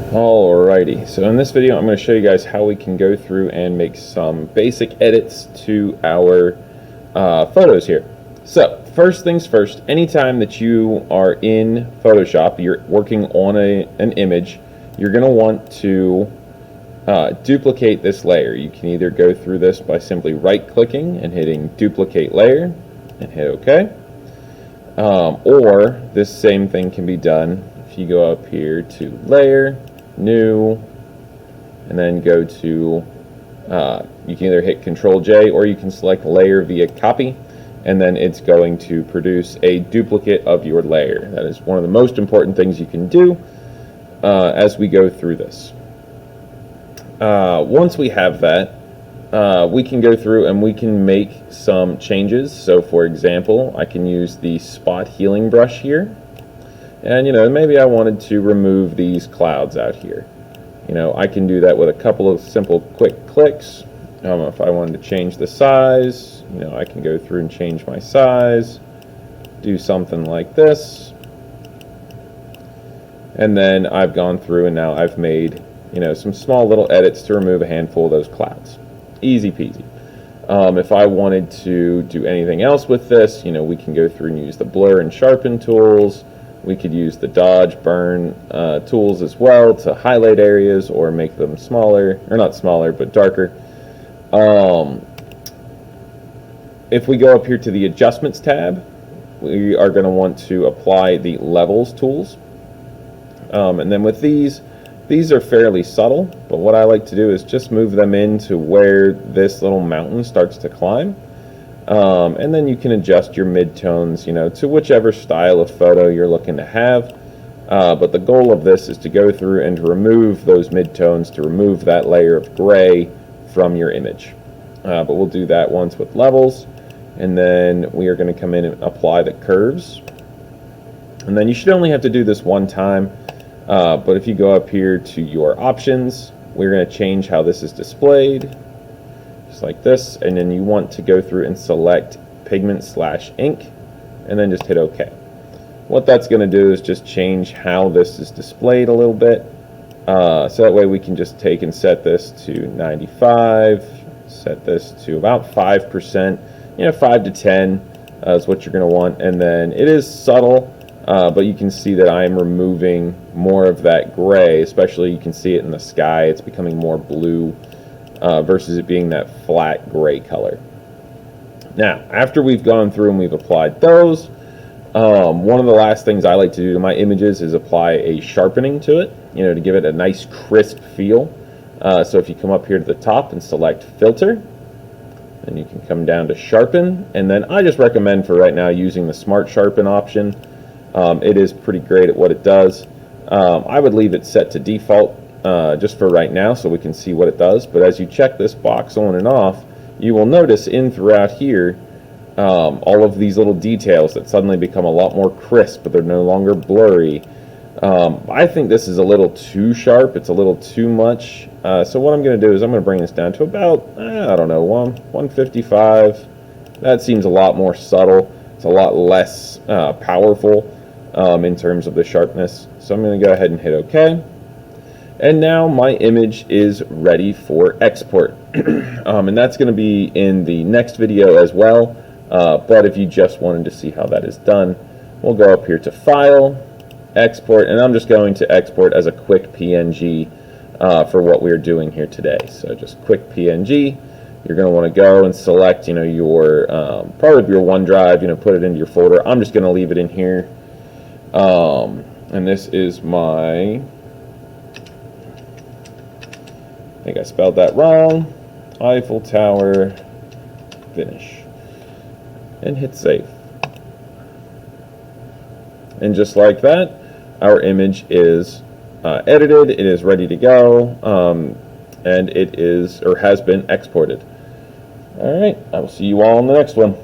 Alrighty, so in this video I'm going to show you guys how we can go through and make some basic edits to our photos here. So first things first, anytime that you are in Photoshop, you're working on an image, you're going to want to duplicate this layer. You can either go through this by simply right clicking and hitting duplicate layer and hit OK, or this same thing can be done if you go up here to layer, new, and then go to you can either hit Control J or you can select layer via copy, and then it's going to produce a duplicate of your layer. That is one of the most important things you can do as we go through this. Once we have that, we can go through and we can make some changes. So for example, I can use the spot healing brush here. And maybe I wanted to remove these clouds out here. I can do that with a couple of simple quick clicks. If I wanted to change the size, I can go through and change my size, do something like this, and then I've gone through and now I've made some small little edits to remove a handful of those clouds. Easy peasy. If I wanted to do anything else with this, we can go through and use the blur and sharpen tools. We could use the dodge, burn tools as well to highlight areas or make them smaller, or not smaller, but darker. If we go up here to the adjustments tab, we are going to want to apply the levels tools. And then with these are fairly subtle, but what I like to do is just move them into where this little mountain starts to climb. And then you can adjust your midtones, to whichever style of photo you're looking to have. But the goal of this is to go through and to remove those midtones, to remove that layer of gray from your image. But we'll do that once with levels. And then we are going to come in and apply the curves. And then you should only have to do this one time. But if you go up here to your options, we're going to change how this is displayed. Just like this, and then you want to go through and select pigment/ink and then just hit OK. What that's going to do is just change how this is displayed a little bit, so that way we can just take and set this to 95, set this to about 5%, 5 to 10 is what you're going to want. And then it is subtle, but you can see that I am removing more of that gray, especially you can see it in the sky. It's becoming more blue versus it being that flat gray color. Now, after we've gone through and we've applied those, one of the last things I like to do to my images is apply a sharpening to it, to give it a nice crisp feel. So if you come up here to the top and select filter, then you can come down to sharpen, and then I just recommend for right now using the smart sharpen option. It is pretty great at what it does. I would leave it set to default just for right now so we can see what it does, but as you check this box on and off, you will notice in throughout here all of these little details that suddenly become a lot more crisp, but they're no longer blurry. I think this is a little too sharp, it's a little too much, so what I'm going to do is I'm going to bring this down to about, I don't know, 155. That seems a lot more subtle, it's a lot less powerful in terms of the sharpness, so I'm going to go ahead and hit OK. And now my image is ready for export. And that's going to be in the next video as well. But if you just wanted to see how that is done, we'll go up here to File, Export, and I'm just going to export as a quick PNG for what we're doing here today. So just quick PNG. You're going to want to go and select, your part of your OneDrive, put it into your folder. I'm just going to leave it in here. And this is my, I think I spelled that wrong, Eiffel Tower finish, and hit save. And just like that, our image is edited, it is ready to go, and it is, or has been exported. Alright, I will see you all in the next one.